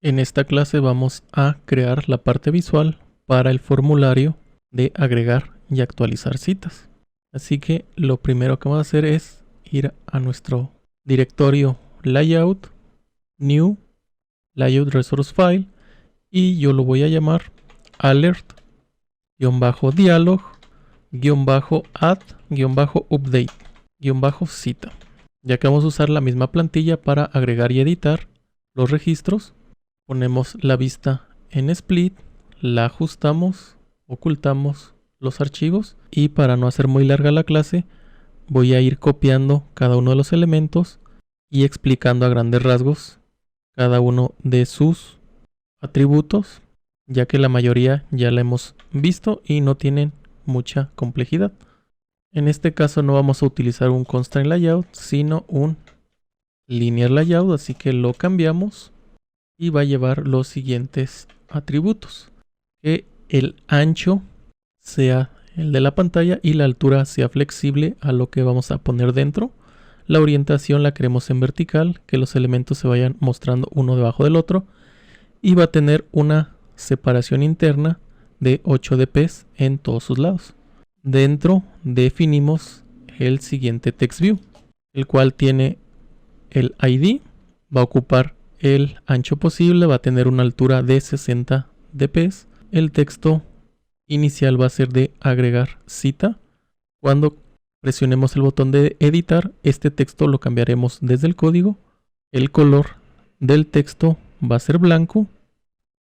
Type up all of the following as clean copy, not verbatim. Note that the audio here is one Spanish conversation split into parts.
En esta clase vamos a crear la parte visual para el formulario de agregar y actualizar citas. Así que lo primero que vamos a hacer es ir a nuestro directorio Layout, New, Layout Resource File, y yo lo voy a llamar alert-dialog-add-update-cita. Ya que vamos a usar la misma plantilla para agregar y editar los registros, ponemos la vista en split, la ajustamos, ocultamos los archivos y para no hacer muy larga la clase voy a ir copiando cada uno de los elementos y explicando a grandes rasgos cada uno de sus atributos, ya que la mayoría ya la hemos visto y no tienen mucha complejidad. En este caso no vamos a utilizar un constraint layout, sino un linear layout, así que lo cambiamos y va a llevar los siguientes atributos: que el ancho sea el de la pantalla y la altura sea flexible a lo que vamos a poner dentro. La orientación la queremos en vertical, que los elementos se vayan mostrando uno debajo del otro, y va a tener una separación interna de 8 dp en todos sus lados. Dentro definimos el siguiente text view, el cual tiene el ID, va a ocupar el ancho posible, va a tener una altura de 60 dp. El texto inicial va a ser de agregar cita. Cuando presionemos el botón de editar, este texto lo cambiaremos desde el código. El color del texto va a ser blanco,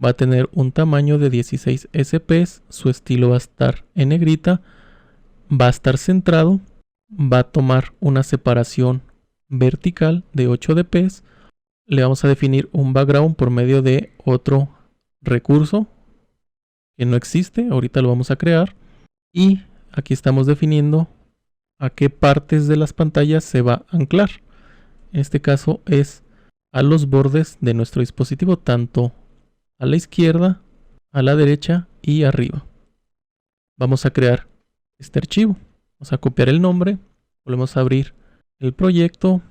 va a tener un tamaño de 16 sp, su estilo va a estar en negrita, va a estar centrado, va a tomar una separación vertical de 8 dp. Le vamos a definir un background por medio de otro recurso que no existe, ahorita lo vamos a crear, y aquí estamos definiendo a qué partes de las pantallas se va a anclar. En este caso es a los bordes de nuestro dispositivo, tanto a la izquierda, a la derecha y arriba. Vamos a crear este archivo. Vamos a copiar el nombre, volvemos a abrir el proyecto,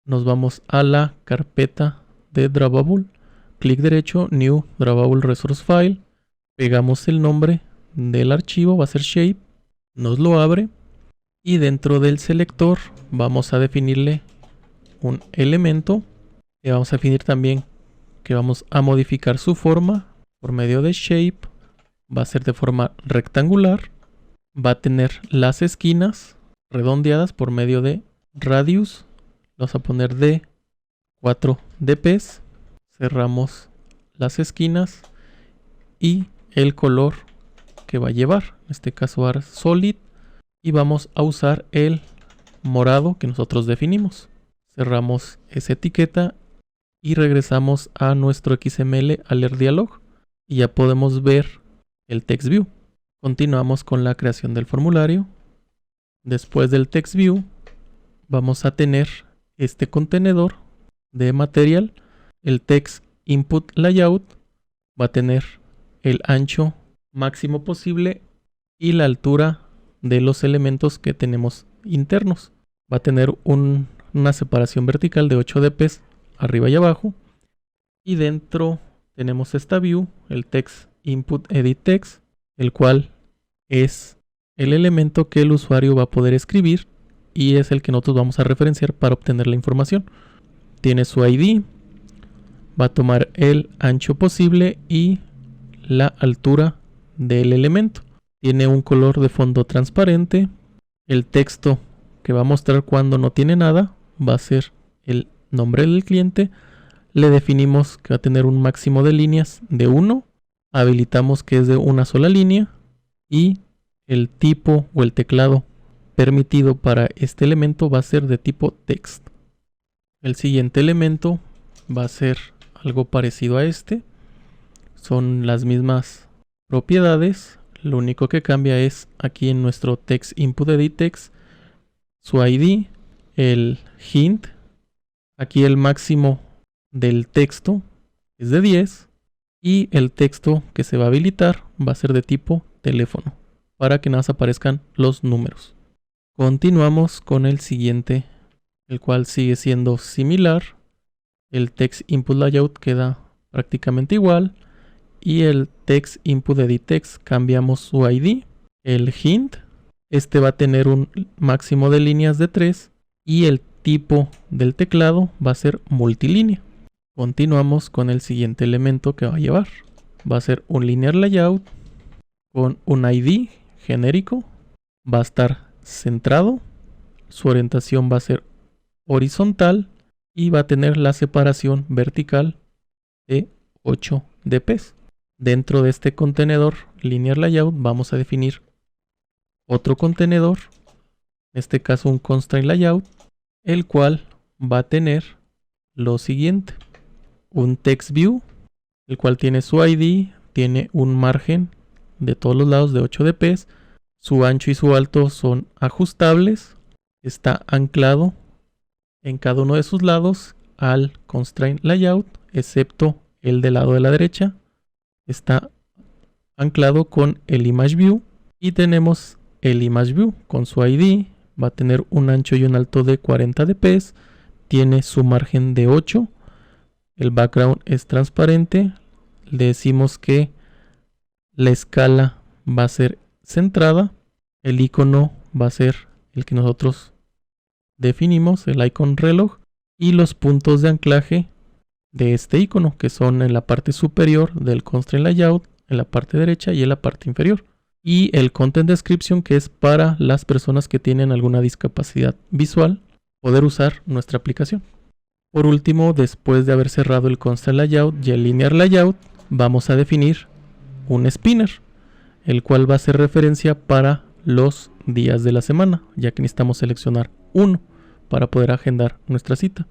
nos vamos a la carpeta de Drawable, clic derecho, New Drawable Resource File, pegamos el nombre del archivo, va a ser Shape, nos lo abre y dentro del selector vamos a definirle un elemento y vamos a definir también que vamos a modificar su forma por medio de Shape, va a ser de forma rectangular, va a tener las esquinas redondeadas por medio de Radius, vamos a poner de 4 dp, cerramos las esquinas y el color que va a llevar, en este caso va a ser Solid, y vamos a usar el morado que nosotros definimos. Cerramos esa etiqueta y regresamos a nuestro XML alert dialog y ya podemos ver el text view. Continuamos con la creación del formulario. Después del text view vamos a tener este contenedor de material. El text input layout va a tener el ancho máximo posible y la altura de los elementos que tenemos internos. Va a tener una separación vertical de 8 dp arriba y abajo. Y dentro tenemos esta view, el text input edit text, el cual es el elemento que el usuario va a poder escribir y es el que nosotros vamos a referenciar para obtener la información. Tiene su ID, va a tomar el ancho posible y la altura del elemento. Tiene un color de fondo transparente. El texto que va a mostrar cuando no tiene nada va a ser el nombre del cliente. Le definimos que va a tener un máximo de líneas de 1. Habilitamos que es de una sola línea. Y el tipo o el teclado permitido para este elemento va a ser de tipo text. El siguiente elemento va a ser algo parecido a este. Son las mismas propiedades. Lo único que cambia es aquí en nuestro text input edit text, su ID, el hint. Aquí el máximo del texto es de 10 y el texto que se va a habilitar va a ser de tipo teléfono para que nada más aparezcan los números. Continuamos con el siguiente, el cual sigue siendo similar. El text input layout queda prácticamente igual. Y el text input edit text cambiamos su ID. El hint, este va a tener un máximo de líneas de 3 y el tipo del teclado va a ser multilínea. Continuamos con el siguiente elemento que va a llevar. Va a ser un linear layout con un ID genérico. Va a estar centrado. Su orientación va a ser horizontal y va a tener la separación vertical de 8 dp. Dentro de este contenedor linear layout vamos a definir otro contenedor, en este caso un constraint layout, el cual va a tener lo siguiente: un text view, el cual tiene su ID, tiene un margen de todos los lados de 8 dp, su ancho y su alto son ajustables, está anclado en cada uno de sus lados al constraint layout, excepto el del lado de la derecha, está anclado con el image view, y tenemos el image view con su ID, va a tener un ancho y un alto de 40 dp, tiene su margen de 8, el background es transparente, le decimos que la escala va a ser centrada, el icono va a ser el que nosotros definimos, el icon reloj, y los puntos de anclaje de este icono, que son en la parte superior del constraint layout, en la parte derecha y en la parte inferior. Y el content description, que es para las personas que tienen alguna discapacidad visual poder usar nuestra aplicación. Por último, después de haber cerrado el constraint layout y el linear layout, vamos a definir un spinner, el cual va a hacer referencia para los días de la semana, ya que necesitamos seleccionar uno para poder agendar nuestra cita,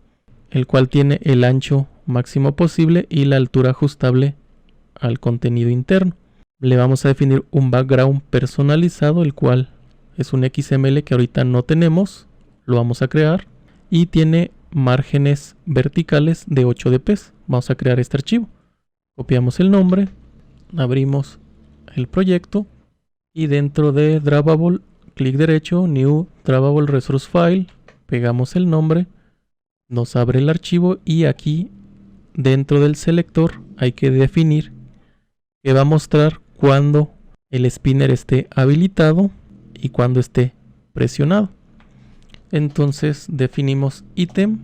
el cual tiene el ancho máximo posible y la altura ajustable al contenido interno. Le vamos a definir un background personalizado, el cual es un XML que ahorita no tenemos, lo vamos a crear, y tiene márgenes verticales de 8 dp. Vamos a crear este archivo, copiamos el nombre, abrimos el proyecto y dentro de Drawable, clic derecho, New Drawable Resource File, pegamos el nombre, nos abre el archivo y aquí dentro del selector hay que definir que va a mostrar cuando el spinner esté habilitado y cuando esté presionado. Entonces definimos ítem,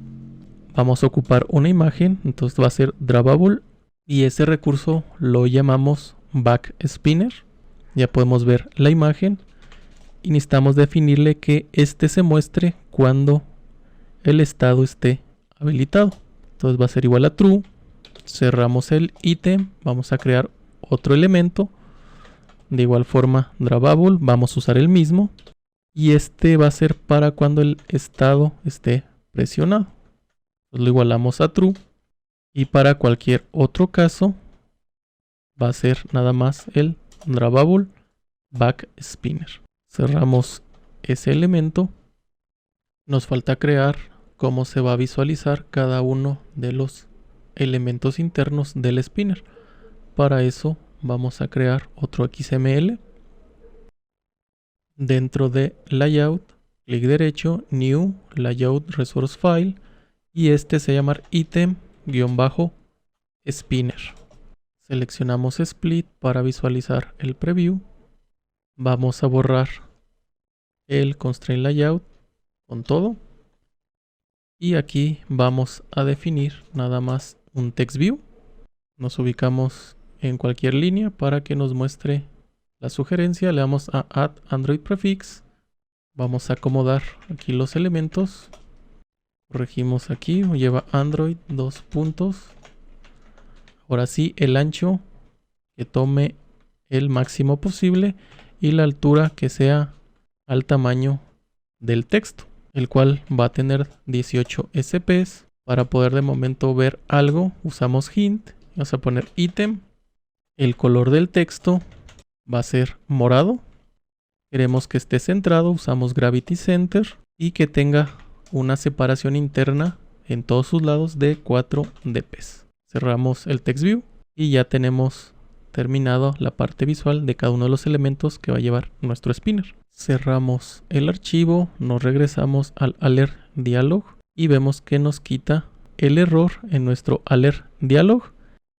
vamos a ocupar una imagen, entonces va a ser drawable y ese recurso lo llamamos back spinner. Ya podemos ver la imagen y necesitamos definirle que este se muestre cuando el estado esté habilitado. Entonces va a ser igual a true. Cerramos el ítem, vamos a crear otro elemento. De igual forma, drawable, vamos a usar el mismo. Y este va a ser para cuando el estado esté presionado. Entonces lo igualamos a true. Y para cualquier otro caso, va a ser nada más el drawable back spinner. Cerramos ese elemento. Nos falta crear cómo se va a visualizar cada uno de los elementos internos del spinner. Para eso vamos a crear otro XML. Dentro de Layout, clic derecho, New Layout Resource File, y este se llama item-spinner. Seleccionamos Split para visualizar el preview. Vamos a borrar el Constraint Layout con todo. Y aquí vamos a definir nada más un text view. Nos ubicamos en cualquier línea para que nos muestre la sugerencia. Le damos a Add Android Prefix. Vamos a acomodar aquí los elementos. Corregimos aquí, lleva Android 2 puntos. Ahora sí, el ancho que tome el máximo posible y la altura que sea al tamaño del texto, el cual va a tener 18 SPs. Para poder de momento ver algo, usamos hint. Vamos a poner ítem. El color del texto va a ser morado. Queremos que esté centrado, usamos Gravity Center y que tenga una separación interna en todos sus lados de 4 dp. Cerramos el text view y ya tenemos terminado la parte visual de cada uno de los elementos que va a llevar nuestro spinner. Cerramos el archivo, nos regresamos al alert dialog y vemos que nos quita el error en nuestro alert dialog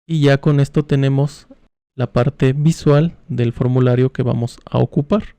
Y ya con esto tenemos la parte visual del formulario que vamos a ocupar.